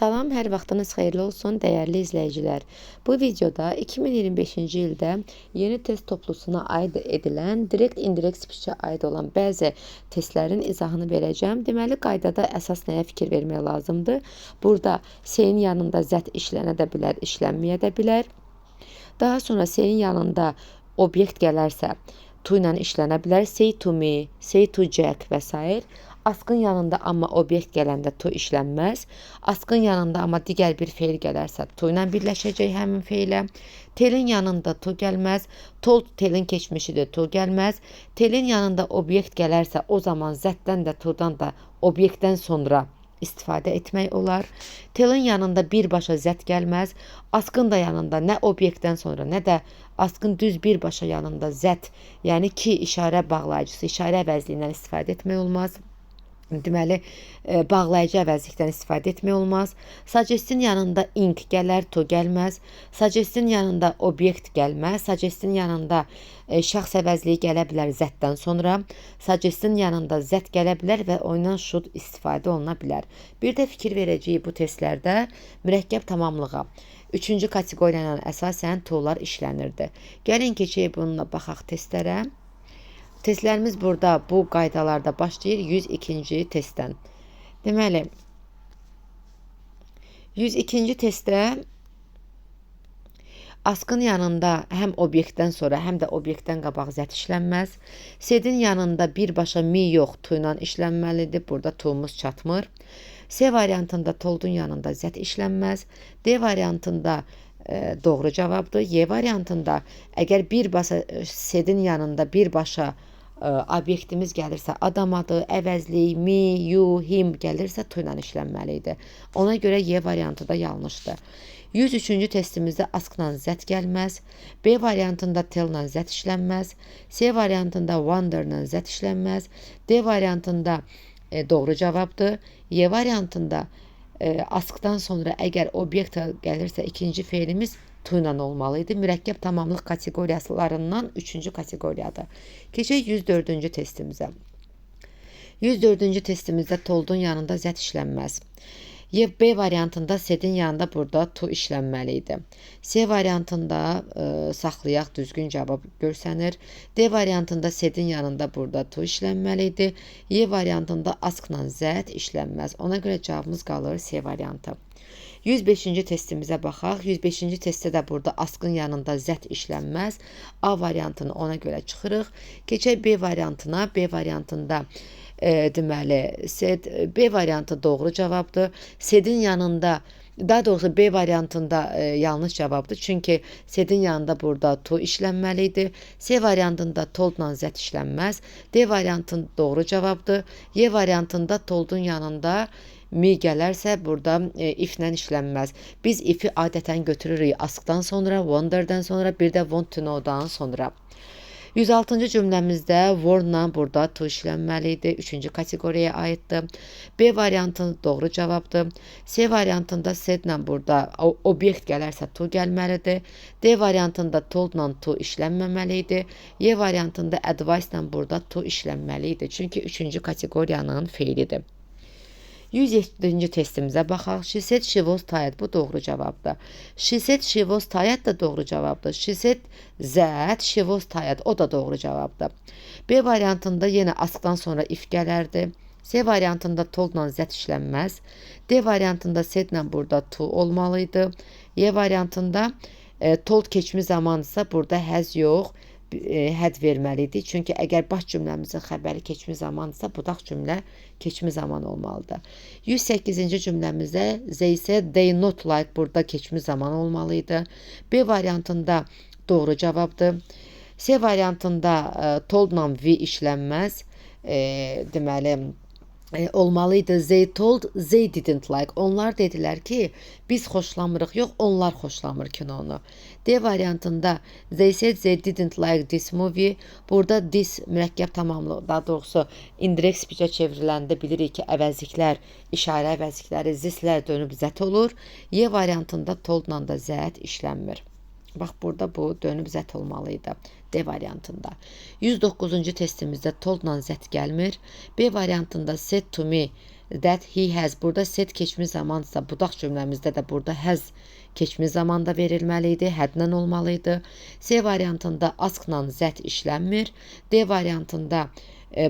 Salam, hər vaxtınız xeyirli olsun, dəyərli izləyicilər. Bu videoda 2025-ci ildə yeni test toplusuna aid edilən, direkt-indirekt speechə aid olan bəzi testlərin izahını verəcəm. Deməli, qaydada əsas nəyə fikir vermək lazımdır? Burada S-in yanında Z işlənə də bilər, işlənməyə də bilər. Daha sonra S-in yanında obyekt gələrsə, to ilə işlənə bilər. Say to me, say to Jack və s. Askın yanında amma obyekt gələndə to işlənməz. Askın yanında amma digər bir feil gələrsə to ilə birləşəcək həmin feilə. Telin yanında to gəlməz. Told telin keçmişidir, to gəlməz. Telin yanında obyekt gələrsə o zaman zətdən də todan da obyektdən sonra istifadə etmək olar. Telin yanında birbaşa zət gəlməz. Askın da yanında nə obyektdən sonra, nə də askın düz birbaşa yanında zət, yəni ki, işarə bağlayıcısı, işarə əvəzliyindən istifadə etmək olmaz. Deməli, bağlayıcı əvəzlikdən istifadə etmək olmaz. Suggestin yanında ink gələr, to gəlməz. Suggestin yanında obyekt gəlməz. Suggestin yanında şəxs əvəzliyi gələ bilər zətdən sonra. Suggestin yanında zət gələ bilər və ondan should istifadə oluna bilər. Bir də fikir verəcəyik bu testlərdə mürəkkəb tamamlığa. Üçüncü kateqoriyanın əsasən to'lar işlənirdi. Gəlin keçək bununla baxaq testlərə. Testlərimiz burada bu qaydalarda başlayır 102-ci testdən. Deməli, 102-ci testdə askın yanında həm obyektdən sonra, həm də obyektdən qabaq zət işlənməz. Sedin yanında birbaşa mi yox, to ilə işlənməlidir. Burada to'muz çatmır. C variantında toldun yanında zət işlənməz. D variantında doğru cavabdır. Y variantında əgər birbaşa sedin yanında birbaşa obyektimiz gəlirsə, adam adı, əvəzlik, me, you, him gəlirsə to ilə işlənməlidir. Ona görə Y variantı da yanlışdır. 103-cü testimizdə askla zət gəlməz. B variantında tell-la zət işlənməz. C variantında wonder-la zət işlənməz. D variantında doğru cavabdır. Y variantında askdan sonra əgər obyekt gəlirsə ikinci feilimiz to ilə olmalıydı. Mürəkkəb tamamlıq kateqoriyasılarından 3-cü kateqoriyadır. Keçək 104-cü testimizə. 104-cü testimizdə toldun yanında zət işlənməz. B variantında sedin yanında burada to işlənməli idi. C variantında saxlayaq, düzgün cavab görsənir. D variantında sedin yanında burada to işlənməli idi. Y variantında askla zət işlənməz. Ona görə cavabımız qalır C variantı. 105-ci testimizə baxaq. 105-ci testdə də burada askın yanında zət işlənməz. A variantını ona görə çıxırıq. Keçək B variantına. B variantında deməli, B variantı doğru cavabdır. Sedin yanında, daha doğrusu B variantında yanlış cavabdır. Çünki sedin yanında burada to işlənməli idi. C variantında toldla zət işlənməz. D variantın doğru cavabdır. Y variantında toldun yanında mi gələrsə burada if-lə işlənməz. Biz if-i adətən götürürük askdan sonra, wonder-dən sonra, bir də want to know-dan sonra. 106-cı cümləmizdə word-la burada to işlənməli idi. 3-cü kateqoriyaya aiddir. B variantı doğru cavabdır. C variantında said-lə burada obyekt gələrsə to gəlməlidir. D variantında told-la to işlənməməli idi. Y variantında advice-lə burada to işlənməli idi. Çünki 3-cü kateqoriyanın feilidir. 107-ci testimizə baxaq. She said she was tired. Bu doğru cavabdır. She said she was tired da doğru cavabdır. She said that she was tired. O da doğru cavabdır. B variantında yenə askdan sonra if gələrdi. C variantında told-la zət işlənməz. D variantında said-lə burada to olmalıydı. Y variantında told keçmiş zamandırsa burada has yox, had verməli idi. Çünki əgər baş cümləmizin xəbəri keçmiş zamandırsa, budaq cümlə keçmiş zaman olmalıdır. 108-ci cümləmizdə they said they not like burada keçmiş zaman olmalıydı. B variantında doğru cavabdır. C variantında told-la we işlənməz. Deməli, olmalıydı. They told they didn't like. Onlar dedilər ki, biz xoşlamırıq, yox, onlar xoşlamır kinonu. D variantında they said they didn't like this movie. Burada this mürəkkəb tamamlı, daha doğrusu indirekt speechə çevriləndə bilirik ki, əvəzliklər, işarə əvəzlikləri thislər dönüb zət olur. Y variantında told-la da zət işlənmir. Bax, burada bu dönüb zət olmalıydı. D variantında. 109-cu testimizdə told-la zət gəlmir. B variantında said to me that he has. Burada set keçmiş zamandırsa, budaq cümləmizdə də burada has keçmiş zamanda verilməli idi, hədlə olmalı idi. C variantında askla that işlənmir. D variantında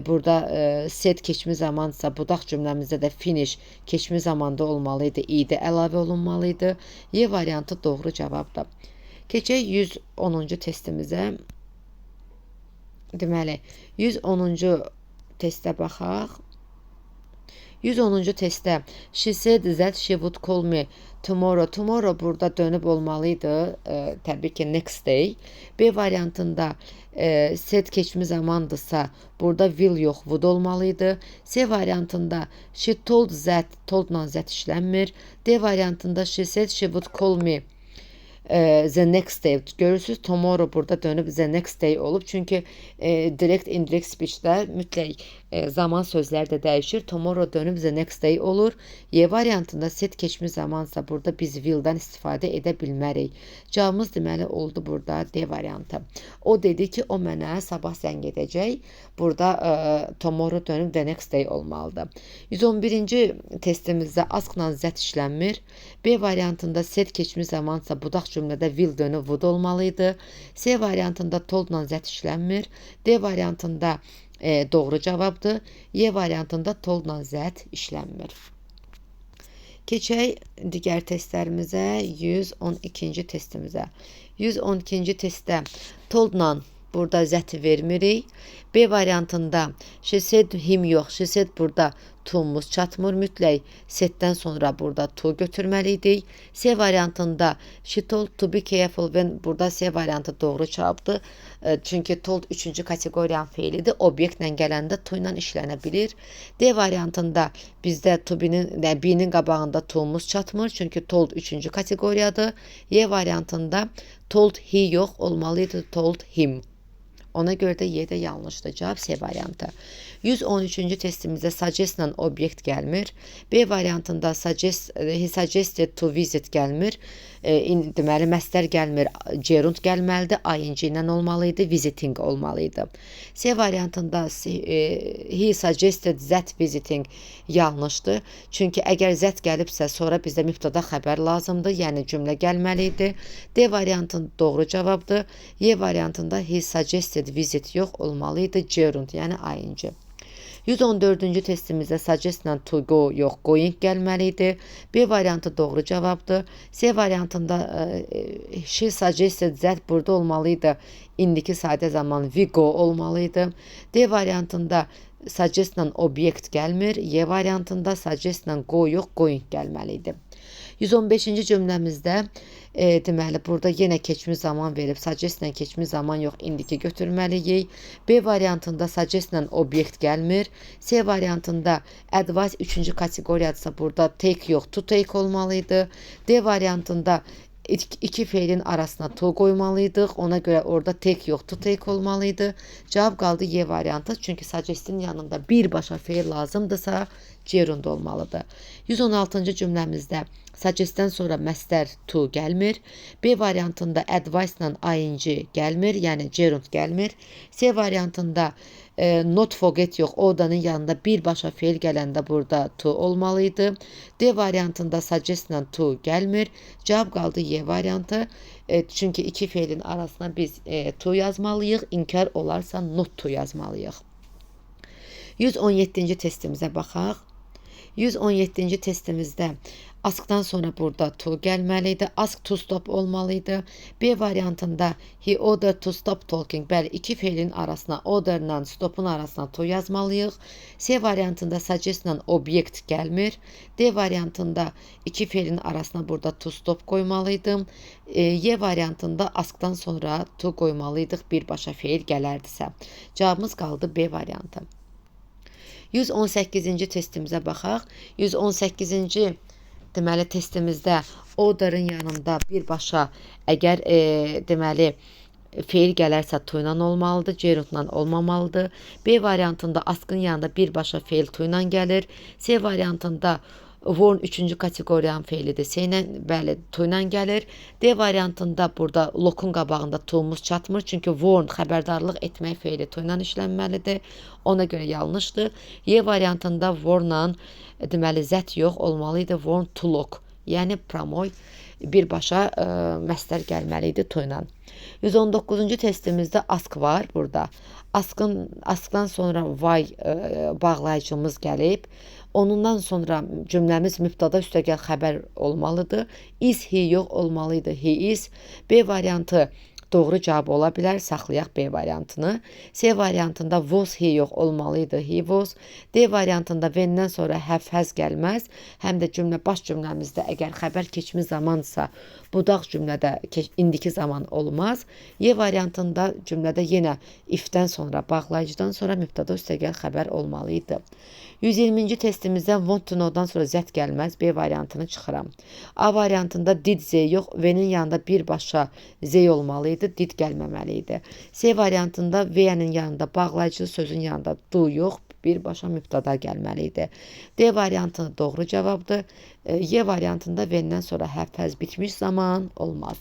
burada set keçmiş zamandırsa, budaq cümləmizdə də finish keçmiş zamanda olmalı idi, idi əlavə olunmalı idi. Y variantı doğru cavabdır. Keçək 110-cu testimizə. Deməli, 110-cu testə baxaq. 110-cu testdə she said that she would call me tomorrow. Tomorrow burada dönüb olmalıydı. Təbii ki, next day. B variantında said keçmiş zamandırsa burada will yox, would olmalıydı. C variantında she told that, toldla that işlənmir. D variantında she said she would call me the next day. Görürsünüz, tomorrow burada dönüb the next day olub. Çünki direct, indirect speechdə mütləq zaman sözləri də dəyişir. Tomorrow dönüb the next day olur. Y variantında set keçmiş zamansa burada biz will'dan istifadə edə bilmərik. Cavabımız deməli oldu burada D variantı. O dedi ki, o mənə sabah zəng edəcək. Burada tomorrow dönüb the next day olmalıdır. 111-ci testimizdə askla that işlənmir. B variantında set keçmiş zamansa budaq cümlədə will dönüb would olmalıydı. C variantında toldla that işlənmir. D variantında doğru cavabdır. Y variantında toldla that işlənmir. Keçək digər testlərimizə, 112-ci testimizə. 112-ci testdə toldla burada zəti vermirik. B variantında she said him yox, she said burada to'muz çatmır, mütləq setdən sonra burada to götürməliydik. C variantında she told to be careful when burada C variantı doğru cavabdır. Çünki told 3-cü kateqoriyanın feilidir. Obyektlə gələndə to ilə işlənə bilir. D variantında bizdə to be-nin qabağında to'muz çatmır. Çünki told 3-cü kateqoriyadır. Y variantında told he yox, olmalıydı told him. Ona görə də Y də yanlışdır. Cavab C variantı. 113-cü testimizdə suggest-la obyekt gəlmir. B variantında he suggested to visit gəlmir. Deməli, məstər gəlmir, gerund gəlməlidir. ING ilə olmalıydı, visiting olmalıydı. C variantında he suggested that visiting yanlışdır. Çünki əgər that gəlibsə, sonra bizdə mübtəda xəbər lazımdır. Yəni cümlə gəlməlidir. D variantın doğru cavabdır. Y variantında he suggested visit yox, olmalıydı, gerund, yəni ING. 114-cü testimizdə suggest-la to go yox, going gəlməlidir. B variantı doğru cavabdır. C variantında she suggested that burada olmalıydı. İndiki sadə zaman we go olmalıydı. D variantında suggest-la obyekt gəlmir. Y variantında suggest-la go yox, going gəlməlidir. 115-ci cümləmizdə deməli, burada yenə keçmiş zaman verib, suggest-la keçmiş zaman yox, indiki götürməliyik. B variantında suggest-la obyekt gəlmir. C variantında advice 3-cü kateqoriyadırsa, burada take yox, to take olmalıydı. D variantında iki feilin arasına to qoymalıydıq. Ona görə orada take yox, to take olmalıydı. Cavab qaldı Y variantı. Çünki suggest-in yanında birbaşa feil lazımdırsa gerund olmalıdır. 116-cı cümləmizdə suggest-dən sonra məstər to gəlmir. B variantında advice-la ing gəlmir, yəni gerund gəlmir. C variantında not forget yox, ordanın yanında birbaşa feil gələndə burada to olmalıydı. D variantında suggest-la to gəlmir. Cavab qaldı Y variantı. Çünki iki feilin arasına biz to yazmalıyıq. İnkar olarsa not to yazmalıyıq. 117-ci testimizə baxaq. 117-ci testimizdə askdan sonra burada to gəlməliydi. Ask to stop olmalıydı. B variantında he ordered to stop talking. Bəli, iki feilin arasına orderla stopun arasına to yazmalıyıq. C variantında suggest-la obyekt gəlmir. D variantında iki feilin arasına burada to stop qoymalıydım. Y variantında askdan sonra to qoymalıydıq, birbaşa feil gələrdisə. Cavabımız qaldı B variantı. 118-ci testimizə baxaq. 118-ci deməli testimizdə orderın yanında birbaşa əgər deməli feil gələrsə to ilə olmalıdır, gerundla olmamalıdır. B variantında askın yanında birbaşa feil to ilə gəlir. C variantında Worn 3-cü kateqoriyanın feilidir. S ilə, bəli, to ilə gəlir. D variantında burada lokun qabağında to'muz çatmır. Çünki worn xəbərdarlıq etmək feili to ilə işlənməlidir. Ona görə yanlışdır. Y variantında worn-la deməli zət yox, olmalı idi worn to lock. Yəni promoy birbaşa məstər gəlməli idi to ilə. 119-cu testimizdə ask var burada. Askdan sonra why bağlayıcımız gəlib. Onundan sonra cümləmiz mübtada üstəgəl xəbər olmalıdır. Is he yox, olmalı idi he is. B variantı doğru cavab ola bilər. Saxlayaq B variantını. C variantında was he yox, olmalı idi he was. D variantında when-dən sonra have has gəlməz. Həm də baş cümləmizdə əgər xəbər keçmiş zamansa, budaq cümlədə indiki zaman olmaz. Y variantında cümlədə yenə if-dən sonra, bağlayıcıdan sonra mübtada üstəgəl xəbər olmalı idi. 120-ci testimizdə want to know-dan sonra zət gəlməz. B variantını çıxıram. A variantında did z yox, V-nin yanında birbaşa z olmalı idi, did gəlməməli idi. C variantında V-nin yanında bağlayıcı sözün yanında do yox, birbaşa mübtada gəlməli idi. D variantı doğru cavabdır. Y variantında V-dən sonra have has bitmiş zaman olmaz.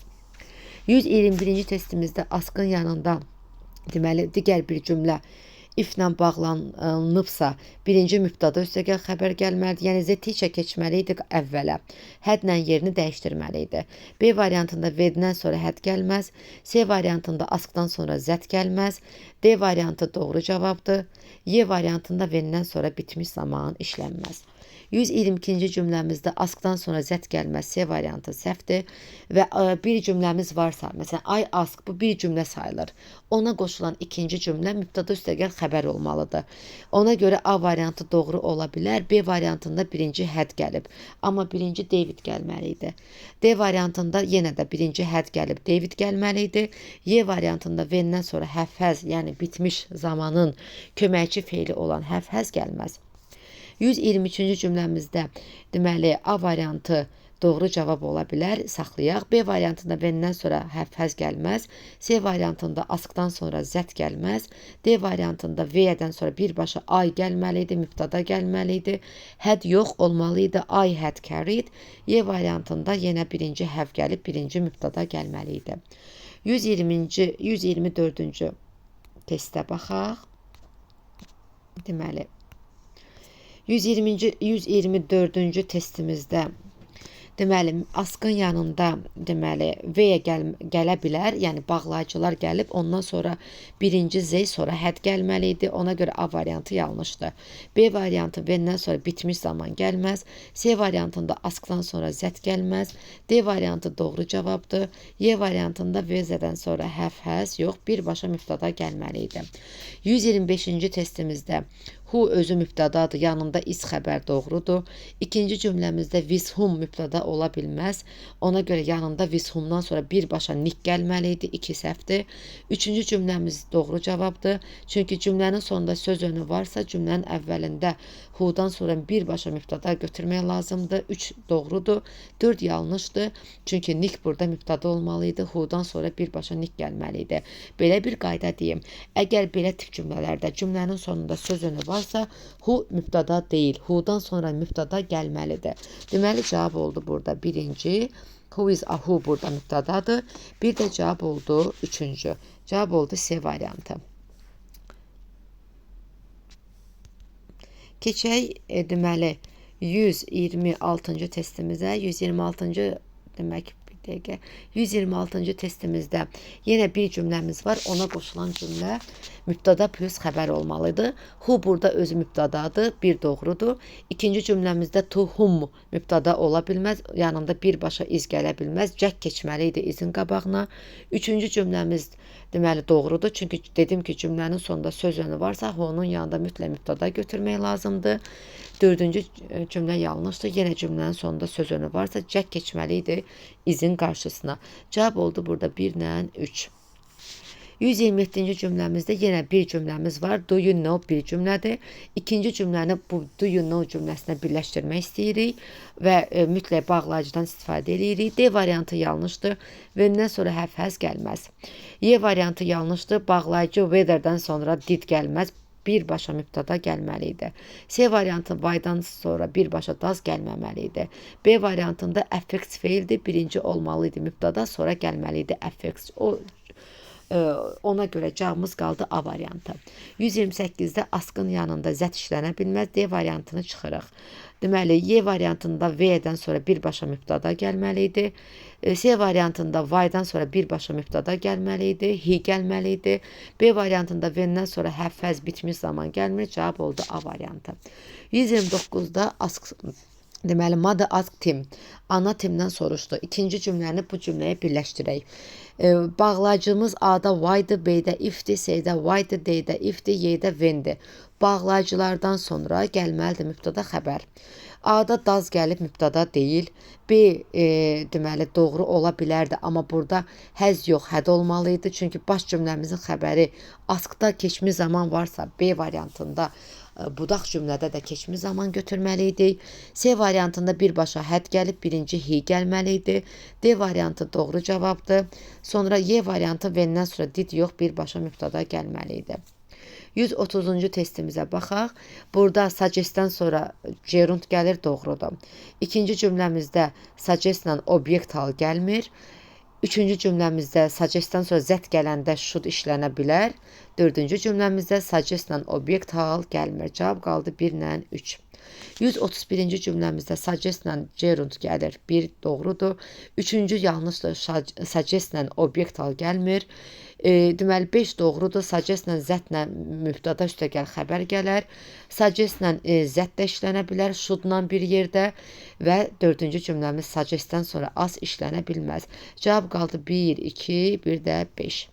121-ci testimizdə askın yanında deməli digər bir cümlə if-lə bağlanıbsa, birinci mübtada üstəgəl xəbər gəlməlidir. Yəni z teacher keçməli idi əvvələ. Hədlə yerini dəyişdirməli idi. B variantında V-dən sonra həd gəlməz. C variantında askdan sonra zət gəlməz. D variantı doğru cavabdır. Y variantında V-dən sonra bitmiş zaman işlənməz. 122-ci cümləmizdə askdan sonra zət gəlməz. C variantı səhvdir. Və bir cümləmiz varsa, məsələn, I ask, bu bir cümlə sayılır. Ona qoşulan ikinci cümlə mübtada üstəgəl xəbər olmalıdır. Ona görə A variantı doğru ola bilər. B variantında birinci həd gəlib. Amma birinci David gəlməli idi. D variantında yenə də birinci həd gəlib. David gəlməli idi. Y variantında when-dən sonra have has, yəni bitmiş zamanın köməkçi feili olan have has gəlməz. 123-cü cümləmizdə deməli A variantı doğru cavab ola bilər. Saxlayaq. B variantında when-dən sonra have has gəlməz. C variantında askdan sonra zət gəlməz. D variantında V-dən sonra birbaşa I gəlməli idi, mübtada gəlməli idi. Had yox, olmalı idi I had carried. Y variantında yenə birinci have gəlib, birinci mübtada gəlməli idi. 124-cü testə baxaq. Deməli 124-cü testimizdə deməli askın yanında deməli V-yə gələ bilər, yəni bağlayıcılar gəlib, ondan sonra birinci Z, sonra həd gəlməli idi. Ona görə A variantı yanlışdır. B variantı V-dən sonra bitmiş zaman gəlməz. C variantında askdan sonra zət gəlməz. D variantı doğru cavabdır. Y variantında V-dən sonra have has yox, birbaşa mübtada gəlməli idi. 125-ci testimizdə who özü mübtadadır, yanında is xəbər doğrudur. İkinci cümləmizdə with whom mübtada ola bilməz. Ona görə yanında with whomdan sonra birbaşa nick gəlməli idi. 2 səhvdir. Üçüncü cümləmiz doğru cavabdır. Çünki cümlənin sonunda söz önü varsa, cümlənin əvvəlində who'dan sonra birbaşa mübtada götürmək lazımdır. 3 doğrudur. 4 yanlışdır. Çünki nick burada mübtada olmalı idi. Who'dan sonra birbaşa nick gəlməli idi. Belə bir qayda deyim. Əgər belə tip cümlələrdə cümlənin sonunda söz önü varsa, who mübtada deyil. Who'dan sonra mübtada gəlməlidir. Deməli cavab oldu burada birinci. Who is a who burada mübtadadır. Bir də cavab oldu üçüncü. Cavab oldu C variantı. Keçək deməli 126-cı testimizə. 126-cı demək 126-cı testimizdə yenə bir cümləmiz var. Ona qoşulan cümlə mübtada plus xəbər olmalıdır. Who burada özü mübtadadır. Bir doğrudur. İkinci cümləmizdə to whom mübtada ola bilməz. Yanında birbaşa iz gələ bilməz. Jack keçməli idi izin qabağına. Üçüncü cümləmiz deməli doğrudur. Çünki dedim ki, cümlənin sonunda söz önü varsa, onun yanında mütləq mübtada götürmək lazımdır. Dördüncü cümlə yanlışdır. Yenə cümlənin sonunda söz önü varsa, Jack keçməli idi izin qarşısına. Cavab oldu burada 1 ilə 3. 127-ci cümləmizdə yenə bir cümləmiz var. Do you know bir cümlədir. İkinci cümləni bu do you know cümləsinə birləşdirmək istəyirik və mütləq bağlayıcıdan istifadə edirik. D variantı yanlışdır. When-dən sonra have has gəlməz. Y variantı yanlışdır. Bağlayıcı whether-dən sonra did gəlməz. birbaşa mübtəda gəlməli idi. C variantı why-dan sonra birbaşa does gəlməməli idi. B variantında affix feildir, birinci olmalı idi mübtəda, sonra gəlməli idi affix. Ona görə cavabımız qaldı A variantı. 128-də askın yanında zət işlənə bilməz. D variantını çıxırıq. Deməli, Y variantında V-dən sonra birbaşa mübtəda gəlməli idi. C variantında Y-dan sonra birbaşa mübtəda gəlməli idi. He gəlməli idi. B variantında V-dən sonra həfəz bitmiş zaman gəlmir. Cavab oldu A variantı. 129-da ask deməli, mother ask Tim. Ana Timdən soruşdu. İkinci cümləni bu cümləyə birləşdirək. Bağlayıcımız A-da why-dır, B-də if-dir, C-də why-dır, D-də if-dir, Y-də when-dir. Bağlayıcılardan sonra gəlməlidir mübtəda xəbər. A-da does gəlib mübtəda deyil. B deməli doğru ola bilərdi, amma burada həz yox, həd olmalı idi. Çünki baş cümləmizin xəbəri askda keçmiş zaman varsa B variantında budaq cümlədə də keçmiş zaman götürməli idik. C variantında birbaşa həd gəlib, birinci he gəlməli idi. D variantı doğru cavabdır. Sonra Y variantı when-dən sonra did yox, birbaşa mübtəda gəlməli idi. 130-cu testimizə baxaq. Burada suggest-dən sonra gerund gəlir, doğrudur. İkinci cümləmizdə suggest-lə obyekt hal gəlmir. Üçüncü cümləmizdə suggest-dən sonra zət gələndə should işlənə bilər. Dördüncü cümləmizdə suggest-lə obyekt hal gəlmir. Cavab qaldı 1 ilə 3. 131-ci cümləmizdə suggest-lə gerund gəlir. 1 doğrudur. Üçüncü yanlışdır. Suggest-lə obyekt hal gəlmir. Deməli 5 doğrudur. Suggest-lə zətlə mübtəda üstəgəl xəbər gələr. Suggest-lə zət də işlənə bilər should-la bir yerdə və dördüncü cümləmiz suggest-dən sonra as işlənə bilməz. Cavab qaldı 1, 2, bir də 5.